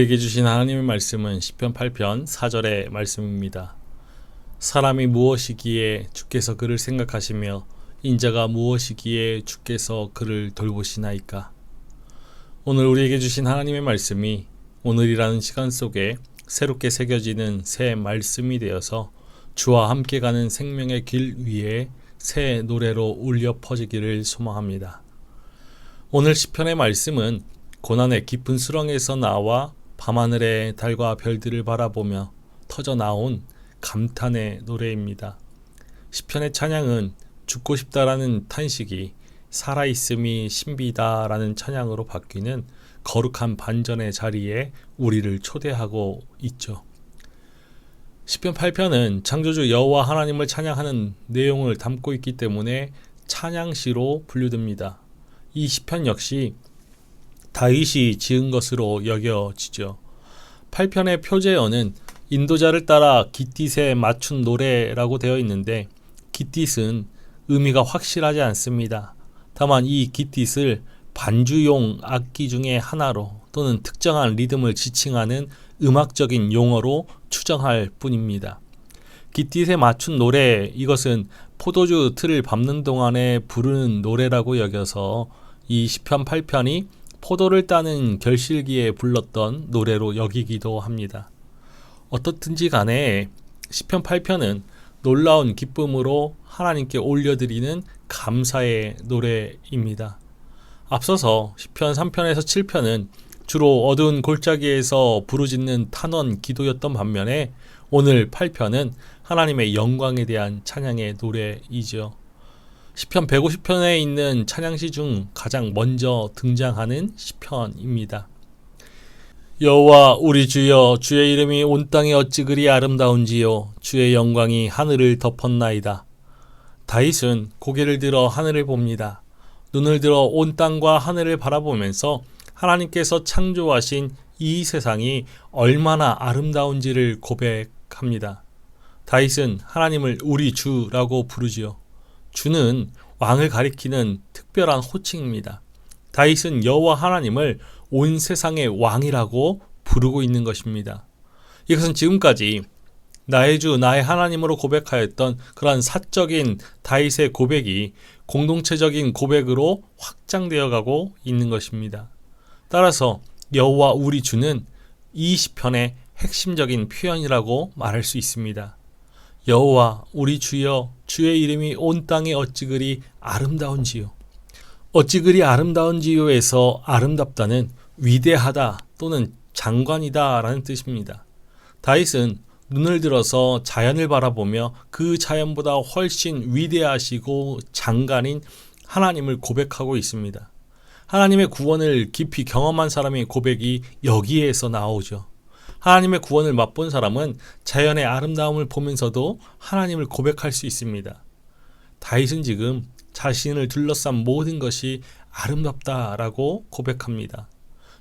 우리에게 주신 하나님의 말씀은 시편 8편 4절의 말씀입니다. 사람이 무엇이기에 주께서 그를 생각하시며 인자가 무엇이기에 주께서 그를 돌보시나이까. 오늘 우리에게 주신 하나님의 말씀이 오늘이라는 시간 속에 새롭게 새겨지는 새 말씀이 되어서 주와 함께 가는 생명의 길 위에 새 노래로 울려 퍼지기를 소망합니다. 오늘 시편의 말씀은 고난의 깊은 수렁에서 나와 밤하늘의 달과 별들을 바라보며 터져 나온 감탄의 노래입니다. 시편의 찬양은 죽고 싶다라는 탄식이 살아있음이 신비다라는 찬양으로 바뀌는 거룩한 반전의 자리에 우리를 초대하고 있죠. 시편 8편은 창조주 여호와 하나님을 찬양하는 내용을 담고 있기 때문에 찬양시로 분류됩니다. 이 시편 역시 다윗이 지은 것으로 여겨지죠. 8편의 표제어는 인도자를 따라 깃딧에 맞춘 노래라고 되어 있는데 깃딧은 의미가 확실하지 않습니다. 다만 이 깃딧을 반주용 악기 중에 하나로 또는 특정한 리듬을 지칭하는 음악적인 용어로 추정할 뿐입니다. 깃딧에 맞춘 노래, 이것은 포도주 틀을 밟는 동안에 부르는 노래라고 여겨서 이 시편 8편이 포도를 따는 결실기에 불렀던 노래로 여기기도 합니다. 어떻든지 간에 시편 8편은 놀라운 기쁨으로 하나님께 올려드리는 감사의 노래입니다. 앞서서 시편 3편에서 7편은 주로 어두운 골짜기에서 부르짖는 탄원 기도였던 반면에 오늘 8편은 하나님의 영광에 대한 찬양의 노래이죠. 시편 150편에 있는 찬양시 중 가장 먼저 등장하는 시편입니다. 여호와 우리 주여, 주의 이름이 온 땅에 어찌 그리 아름다운지요, 주의 영광이 하늘을 덮었나이다. 다윗은 고개를 들어 하늘을 봅니다. 눈을 들어 온 땅과 하늘을 바라보면서 하나님께서 창조하신 이 세상이 얼마나 아름다운지를 고백합니다. 다윗은 하나님을 우리 주라고 부르지요. 주는 왕을 가리키는 특별한 호칭입니다. 다윗은 여호와 하나님을 온 세상의 왕이라고 부르고 있는 것입니다. 이것은 지금까지 나의 주, 나의 하나님으로 고백하였던 그러한 사적인 다윗의 고백이 공동체적인 고백으로 확장되어 가고 있는 것입니다. 따라서 여호와 우리 주는 이 시편의 핵심적인 표현이라고 말할 수 있습니다. 여호와 우리 주여, 주의 이름이 온 땅에 어찌 그리 아름다운지요. 어찌 그리 아름다운지요에서 아름답다는 위대하다 또는 장관이다 라는 뜻입니다. 다윗은 눈을 들어서 자연을 바라보며 그 자연보다 훨씬 위대하시고 장관인 하나님을 고백하고 있습니다. 하나님의 구원을 깊이 경험한 사람의 고백이 여기에서 나오죠. 하나님의 구원을 맛본 사람은 자연의 아름다움을 보면서도 하나님을 고백할 수 있습니다. 다윗은 지금 자신을 둘러싼 모든 것이 아름답다라고 고백합니다.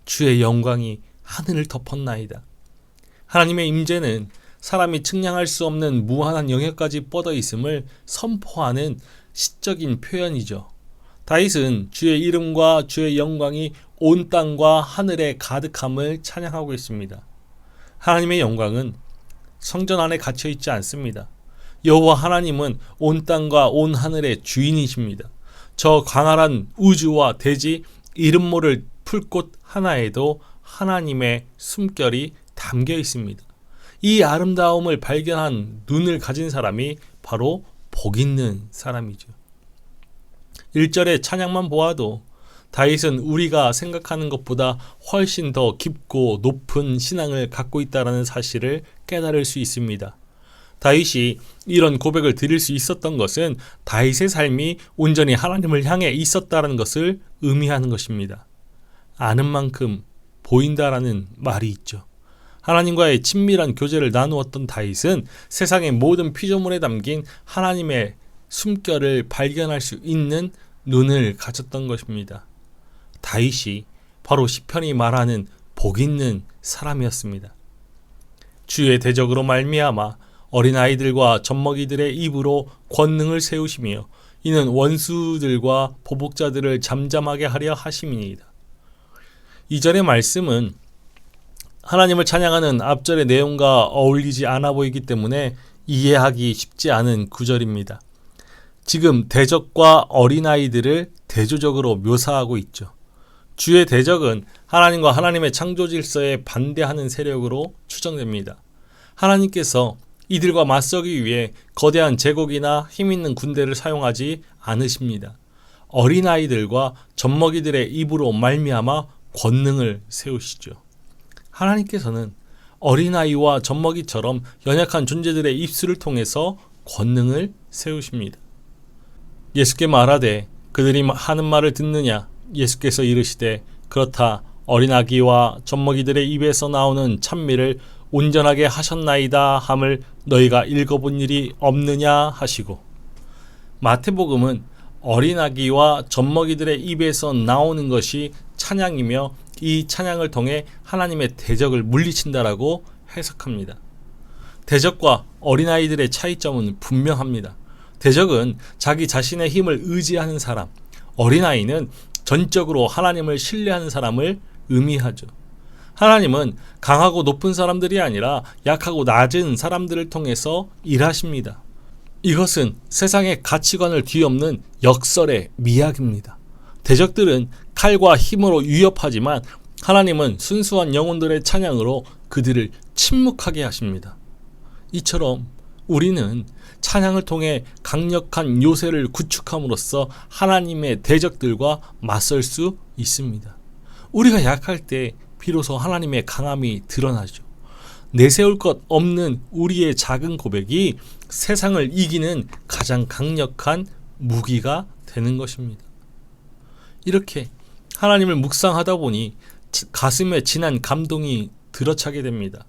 주의 영광이 하늘을 덮었나이다. 하나님의 임재는 사람이 측량할 수 없는 무한한 영역까지 뻗어 있음을 선포하는 시적인 표현이죠. 다윗은 주의 이름과 주의 영광이 온 땅과 하늘에 가득함을 찬양하고 있습니다. 하나님의 영광은 성전 안에 갇혀 있지 않습니다. 여호와 하나님은 온 땅과 온 하늘의 주인이십니다. 저 광활한 우주와 대지, 이름 모를 풀꽃 하나에도 하나님의 숨결이 담겨 있습니다. 이 아름다움을 발견한 눈을 가진 사람이 바로 복 있는 사람이죠. 1절의 찬양만 보아도 다윗은 우리가 생각하는 것보다 훨씬 더 깊고 높은 신앙을 갖고 있다는 사실을 깨달을 수 있습니다. 다윗이 이런 고백을 드릴 수 있었던 것은 다윗의 삶이 온전히 하나님을 향해 있었다는 것을 의미하는 것입니다. 아는 만큼 보인다라는 말이 있죠. 하나님과의 친밀한 교제를 나누었던 다윗은 세상의 모든 피조물에 담긴 하나님의 숨결을 발견할 수 있는 눈을 가졌던 것입니다. 다윗이 바로 시편이 말하는 복 있는 사람이었습니다. 주의 대적으로 말미암아 어린아이들과 젖먹이들의 입으로 권능을 세우시며 이는 원수들과 보복자들을 잠잠하게 하려 하심이니이다. 이전의 말씀은 하나님을 찬양하는 앞절의 내용과 어울리지 않아 보이기 때문에 이해하기 쉽지 않은 구절입니다. 지금 대적과 어린아이들을 대조적으로 묘사하고 있죠. 주의 대적은 하나님과 하나님의 창조 질서에 반대하는 세력으로 추정됩니다. 하나님께서 이들과 맞서기 위해 거대한 제국이나 힘있는 군대를 사용하지 않으십니다. 어린아이들과 젖먹이들의 입으로 말미암아 권능을 세우시죠. 하나님께서는 어린아이와 젖먹이처럼 연약한 존재들의 입술을 통해서 권능을 세우십니다. 예수께 말하되 그들이 하는 말을 듣느냐? 예수께서 이르시되 그렇다. 어린아기와 젖먹이들의 입에서 나오는 찬미를 온전하게 하셨나이다 함을 너희가 읽어본 일이 없느냐 하시고, 마태복음은 어린아기와 젖먹이들의 입에서 나오는 것이 찬양이며 이 찬양을 통해 하나님의 대적을 물리친다라고 해석합니다. 대적과 어린아이들의 차이점은 분명합니다. 대적은 자기 자신의 힘을 의지하는 사람, 어린아이는 전적으로 하나님을 신뢰하는 사람을 의미하죠. 하나님은 강하고 높은 사람들이 아니라 약하고 낮은 사람들을 통해서 일하십니다. 이것은 세상의 가치관을 뒤엎는 역설의 미학입니다. 대적들은 칼과 힘으로 위협하지만 하나님은 순수한 영혼들의 찬양으로 그들을 침묵하게 하십니다. 이처럼 우리는 찬양을 통해 강력한 요새를 구축함으로써 하나님의 대적들과 맞설 수 있습니다. 우리가 약할 때 비로소 하나님의 강함이 드러나죠. 내세울 것 없는 우리의 작은 고백이 세상을 이기는 가장 강력한 무기가 되는 것입니다. 이렇게 하나님을 묵상하다 보니 가슴에 진한 감동이 들어차게 됩니다.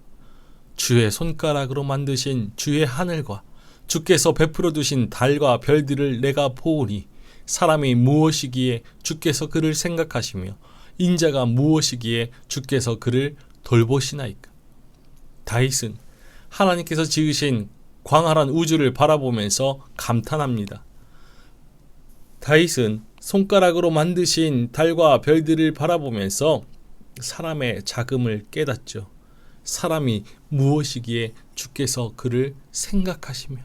주의 손가락으로 만드신 주의 하늘과 주께서 베풀어 두신 달과 별들을 내가 보오니 사람이 무엇이기에 주께서 그를 생각하시며 인자가 무엇이기에 주께서 그를 돌보시나이까. 다윗은 하나님께서 지으신 광활한 우주를 바라보면서 감탄합니다. 다윗은 손가락으로 만드신 달과 별들을 바라보면서 사람의 작음을 깨닫죠. 사람이 무엇이기에 주께서 그를 생각하시며,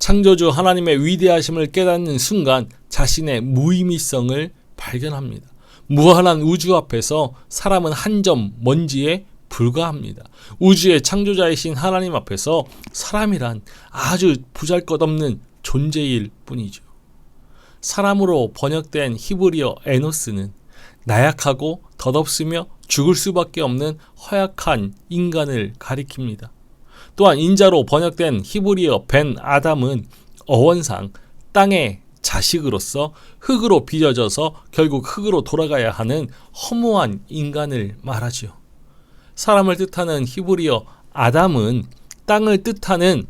창조주 하나님의 위대하심을 깨닫는 순간 자신의 무의미성을 발견합니다. 무한한 우주 앞에서 사람은 한 점 먼지에 불과합니다. 우주의 창조자이신 하나님 앞에서 사람이란 아주 보잘것없는 존재일 뿐이죠. 사람으로 번역된 히브리어 에노스는 나약하고 덧없으며 죽을 수밖에 없는 허약한 인간을 가리킵니다. 또한 인자로 번역된 히브리어 벤 아담은 어원상 땅의 자식으로서 흙으로 빚어져서 결국 흙으로 돌아가야 하는 허무한 인간을 말하죠. 사람을 뜻하는 히브리어 아담은 땅을 뜻하는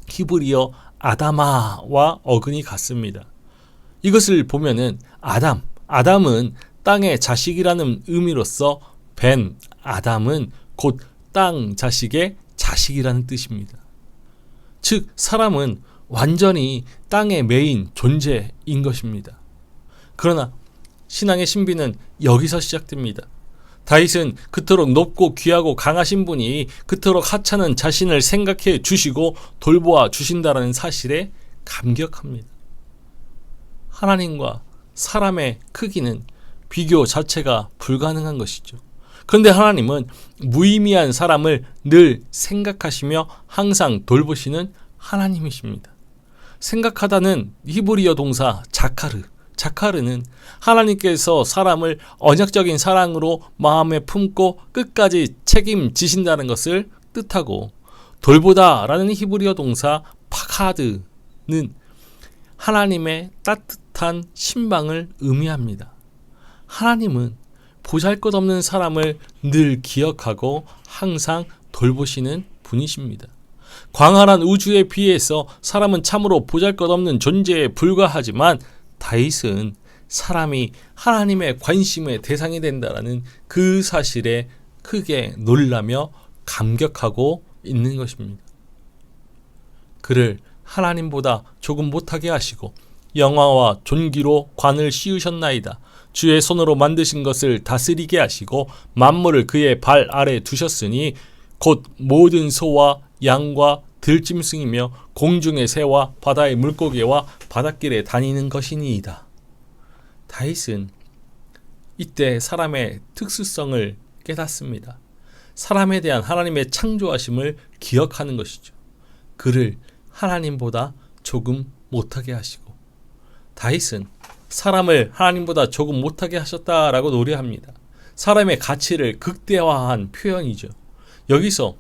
히브리어 아다마와 어근이 같습니다. 이것을 보면은 아담은 땅의 자식이라는 의미로서 벤 아담은 곧 땅 자식의 자식이라는 뜻입니다. 즉 사람은 완전히 땅에 매인 존재인 것입니다. 그러나 신앙의 신비는 여기서 시작됩니다. 다윗은 그토록 높고 귀하고 강하신 분이 그토록 하찮은 자신을 생각해 주시고 돌보아 주신다라는 사실에 감격합니다. 하나님과 사람의 크기는 비교 자체가 불가능한 것이죠. 그런데 하나님은 무의미한 사람을 늘 생각하시며 항상 돌보시는 하나님이십니다. 생각하다는 히브리어 동사 자카르는 하나님께서 사람을 언약적인 사랑으로 마음에 품고 끝까지 책임지신다는 것을 뜻하고, 돌보다라는 히브리어 동사 파카드는 하나님의 따뜻한 신방을 의미합니다. 하나님은 보잘것없는 사람을 늘 기억하고 항상 돌보시는 분이십니다. 광활한 우주에 비해서 사람은 참으로 보잘것없는 존재에 불과하지만 다윗은 사람이 하나님의 관심의 대상이 된다라는 그 사실에 크게 놀라며 감격하고 있는 것입니다. 그를 하나님보다 조금 못하게 하시고 영화와 존귀로 관을 씌우셨나이다. 주의 손으로 만드신 것을 다스리게 하시고 만물을 그의 발 아래 두셨으니 곧 모든 소와 양과 들짐승이며 공중의 새와 바다의 물고기와 바닷길에 다니는 것이니이다. 다윗은 이때 사람의 특수성을 깨닫습니다. 사람에 대한 하나님의 창조하심을 기억하는 것이죠. 그를 하나님보다 조금 못하게 하시고, 다윗은 사람을 하나님보다 조금 못하게 하셨다라고 노래합니다. 사람의 가치를 극대화한 표현이죠. 여기서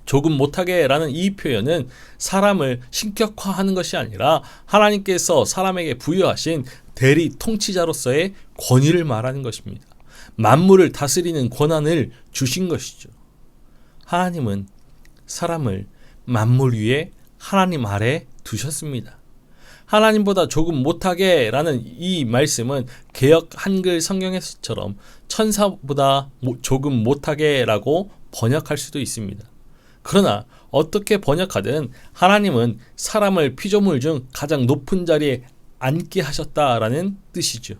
조금 못하게 라는 이 표현은 사람을 신격화하는 것이 아니라 하나님께서 사람에게 부여하신 대리 통치자로서의 권위를 말하는 것입니다. 만물을 다스리는 권한을 주신 것이죠. 하나님은 사람을 만물 위에 하나님 아래 두셨습니다. 하나님보다 조금 못하게 라는 이 말씀은 개역 한글 성경에서처럼 천사보다 조금 못하게 라고 번역할 수도 있습니다. 그러나 어떻게 번역하든 하나님은 사람을 피조물 중 가장 높은 자리에 앉게 하셨다라는 뜻이죠.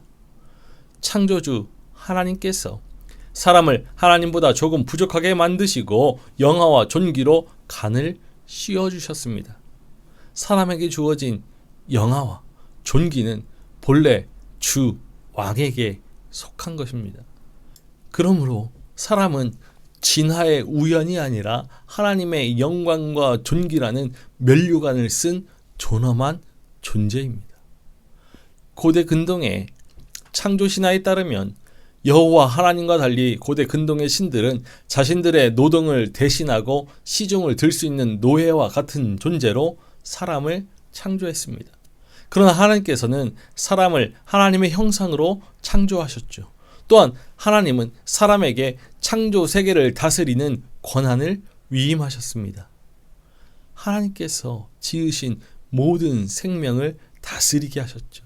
창조주 하나님께서 사람을 하나님보다 조금 부족하게 만드시고 영화와 존귀로 간을 씌워주셨습니다. 사람에게 주어진 영화와 존귀는 본래 주 왕에게 속한 것입니다. 그러므로 사람은 진화의 우연이 아니라 하나님의 영광과 존귀라는 면류관을 쓴 존엄한 존재입니다. 고대 근동의 창조 신화에 따르면 여호와 하나님과 달리 고대 근동의 신들은 자신들의 노동을 대신하고 시중을 들 수 있는 노예와 같은 존재로 사람을 창조했습니다. 그러나 하나님께서는 사람을 하나님의 형상으로 창조하셨죠. 또한 하나님은 사람에게 창조 세계를 다스리는 권한을 위임하셨습니다. 하나님께서 지으신 모든 생명을 다스리게 하셨죠.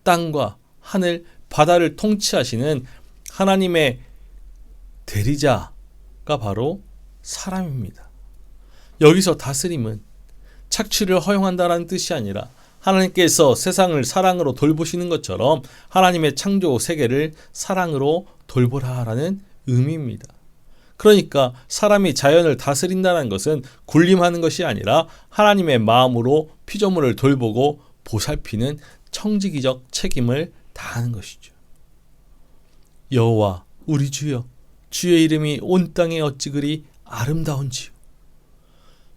땅과 하늘, 바다를 통치하시는 하나님의 대리자가 바로 사람입니다. 여기서 다스림은 착취를 허용한다는 뜻이 아니라 하나님께서 세상을 사랑으로 돌보시는 것처럼 하나님의 창조 세계를 사랑으로 돌보라라는 의미입니다. 그러니까 사람이 자연을 다스린다는 것은 군림하는 것이 아니라 하나님의 마음으로 피조물을 돌보고 보살피는 청지기적 책임을 다하는 것이죠. 여호와 우리 주여, 주의 이름이 온 땅에 어찌 그리 아름다운지요.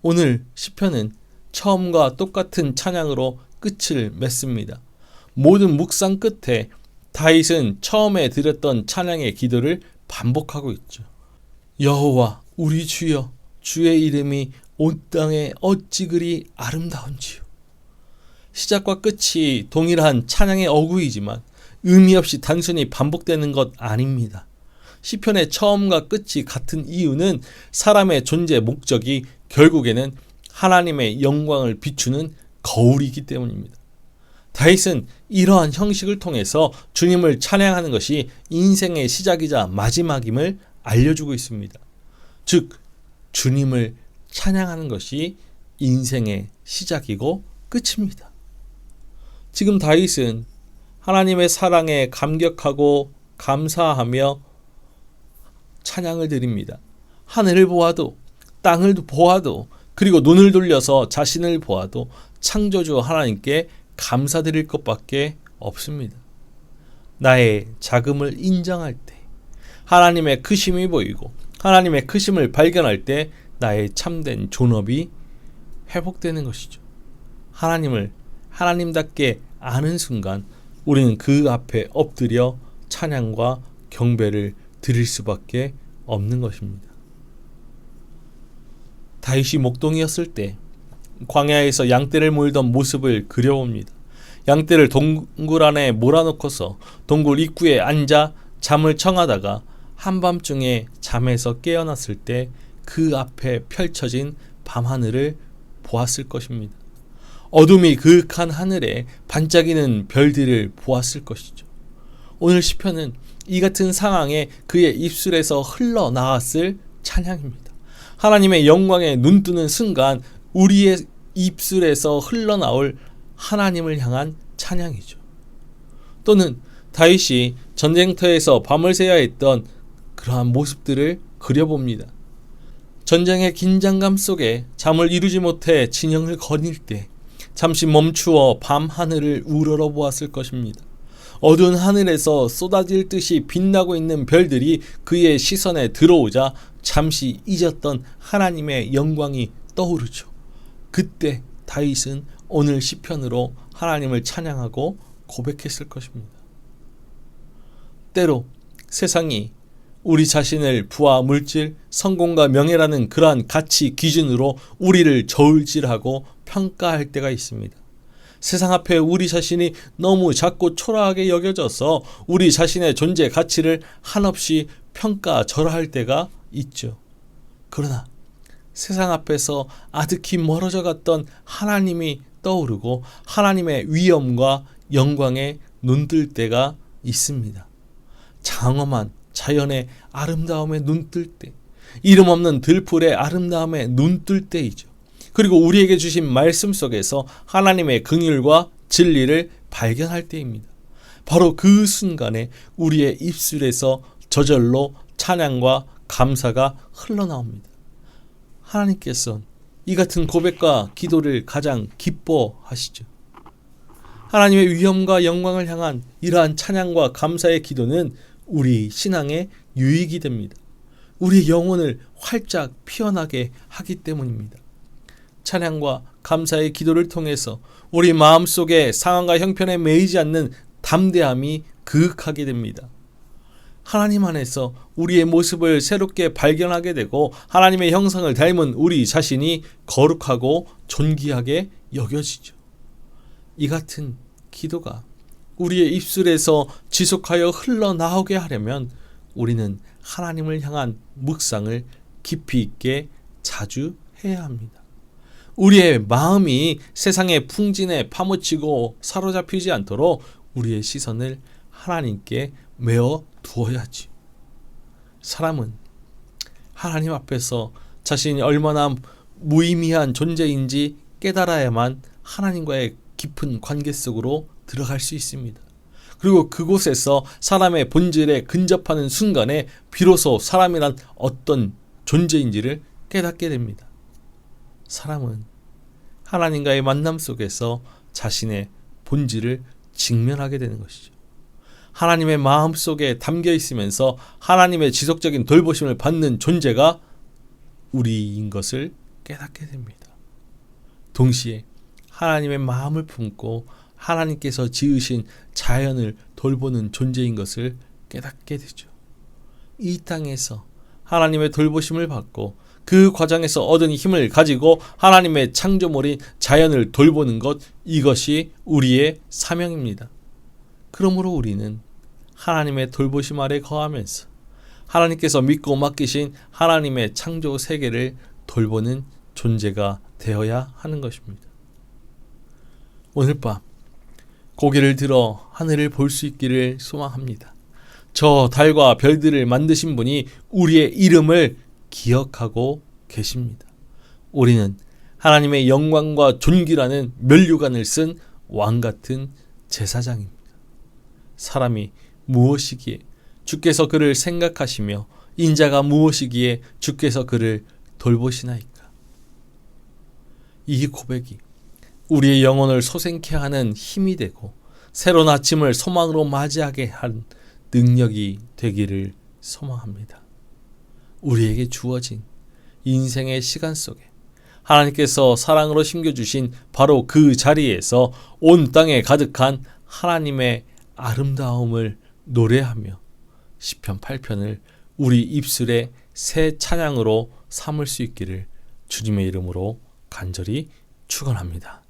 오늘 시편은 처음과 똑같은 찬양으로 끝을 맺습니다. 모든 묵상 끝에 다윗은 처음에 드렸던 찬양의 기도를 반복하고 있죠. 여호와 우리 주여, 주의 이름이 온 땅에 어찌 그리 아름다운지요. 시작과 끝이 동일한 찬양의 어구이지만 의미 없이 단순히 반복되는 것 아닙니다. 시편의 처음과 끝이 같은 이유는 사람의 존재 목적이 결국에는 하나님의 영광을 비추는 거울이기 때문입니다. 다윗은 이러한 형식을 통해서 주님을 찬양하는 것이 인생의 시작이자 마지막임을 알려주고 있습니다. 즉, 주님을 찬양하는 것이 인생의 시작이고 끝입니다. 지금 다윗은 하나님의 사랑에 감격하고 감사하며 찬양을 드립니다. 하늘을 보아도, 땅을 보아도, 그리고 눈을 돌려서 자신을 보아도 창조주 하나님께 감사드릴 것밖에 없습니다. 나의 작음을 인정할 때, 하나님의 크심이 보이고 하나님의 크심을 발견할 때 나의 참된 존엄이 회복되는 것이죠. 하나님을 하나님답게 아는 순간 우리는 그 앞에 엎드려 찬양과 경배를 드릴 수밖에 없는 것입니다. 다윗이 목동이었을 때 광야에서 양떼를 몰던 모습을 그려봅니다. 양떼를 동굴 안에 몰아넣고서 동굴 입구에 앉아 잠을 청하다가 한밤중에 잠에서 깨어났을 때 그 앞에 펼쳐진 밤하늘을 보았을 것입니다. 어둠이 그윽한 하늘에 반짝이는 별들을 보았을 것이죠. 오늘 시편은 이 같은 상황에 그의 입술에서 흘러나왔을 찬양입니다. 하나님의 영광에 눈뜨는 순간 우리의 입술에서 흘러나올 하나님을 향한 찬양이죠. 또는 다윗이 전쟁터에서 밤을 새야 했던 그러한 모습들을 그려봅니다. 전쟁의 긴장감 속에 잠을 이루지 못해 진영을 거닐 때 잠시 멈추어 밤 하늘을 우러러 보았을 것입니다. 어두운 하늘에서 쏟아질 듯이 빛나고 있는 별들이 그의 시선에 들어오자 잠시 잊었던 하나님의 영광이 떠오르죠. 그때 다윗은 오늘 시편으로 하나님을 찬양하고 고백했을 것입니다. 때로 세상이 우리 자신을 부와 물질, 성공과 명예라는 그러한 가치 기준으로 우리를 저울질하고 평가할 때가 있습니다. 세상 앞에 우리 자신이 너무 작고 초라하게 여겨져서 우리 자신의 존재 가치를 한없이 평가절하할 때가 있죠. 그러나 세상 앞에서 아득히 멀어져 갔던 하나님이 떠오르고 하나님의 위엄과 영광에 눈뜰 때가 있습니다. 장엄한 자연의 아름다움에 눈뜰 때, 이름 없는 들풀의 아름다움에 눈뜰 때이죠. 그리고 우리에게 주신 말씀 속에서 하나님의 긍휼과 진리를 발견할 때입니다. 바로 그 순간에 우리의 입술에서 저절로 찬양과 감사가 흘러나옵니다. 하나님께서 이 같은 고백과 기도를 가장 기뻐하시죠. 하나님의 위엄과 영광을 향한 이러한 찬양과 감사의 기도는 우리 신앙의 유익이 됩니다. 우리의 영혼을 활짝 피어나게 하기 때문입니다. 찬양과 감사의 기도를 통해서 우리 마음속에 상황과 형편에 매이지 않는 담대함이 그윽하게 됩니다. 하나님 안에서 우리의 모습을 새롭게 발견하게 되고 하나님의 형상을 닮은 우리 자신이 거룩하고 존귀하게 여겨지죠. 이 같은 기도가 우리의 입술에서 지속하여 흘러나오게 하려면 우리는 하나님을 향한 묵상을 깊이 있게 자주 해야 합니다. 우리의 마음이 세상의 풍진에 파묻히고 사로잡히지 않도록 우리의 시선을 하나님께 메어 두어야지. 사람은 하나님 앞에서 자신이 얼마나 무의미한 존재인지 깨달아야만 하나님과의 깊은 관계 속으로 들어갈 수 있습니다. 그리고 그곳에서 사람의 본질에 근접하는 순간에 비로소 사람이란 어떤 존재인지를 깨닫게 됩니다. 사람은 하나님과의 만남 속에서 자신의 본질을 직면하게 되는 것이죠. 하나님의 마음 속에 담겨 있으면서 하나님의 지속적인 돌보심을 받는 존재가 우리인 것을 깨닫게 됩니다. 동시에 하나님의 마음을 품고 하나님께서 지으신 자연을 돌보는 존재인 것을 깨닫게 되죠. 이 땅에서 하나님의 돌보심을 받고 그 과정에서 얻은 힘을 가지고 하나님의 창조물인 자연을 돌보는 것, 이것이 우리의 사명입니다. 그러므로 우리는 하나님의 돌보심 아래 거하면서 하나님께서 믿고 맡기신 하나님의 창조 세계를 돌보는 존재가 되어야 하는 것입니다. 오늘 밤 고개를 들어 하늘을 볼 수 있기를 소망합니다. 저 달과 별들을 만드신 분이 우리의 이름을 기억하고 계십니다. 우리는 하나님의 영광과 존귀라는 면류관을 쓴 왕같은 제사장입니다. 사람이 무엇이기에 주께서 그를 생각하시며 인자가 무엇이기에 주께서 그를 돌보시나이까. 이 고백이 우리의 영혼을 소생케 하는 힘이 되고 새로운 아침을 소망으로 맞이하게 한 능력이 되기를 소망합니다. 우리에게 주어진 인생의 시간 속에 하나님께서 사랑으로 심겨주신 바로 그 자리에서 온 땅에 가득한 하나님의 아름다움을 노래하며 시편 8편을 우리 입술의 새 찬양으로 삼을 수 있기를 주님의 이름으로 간절히 축원합니다.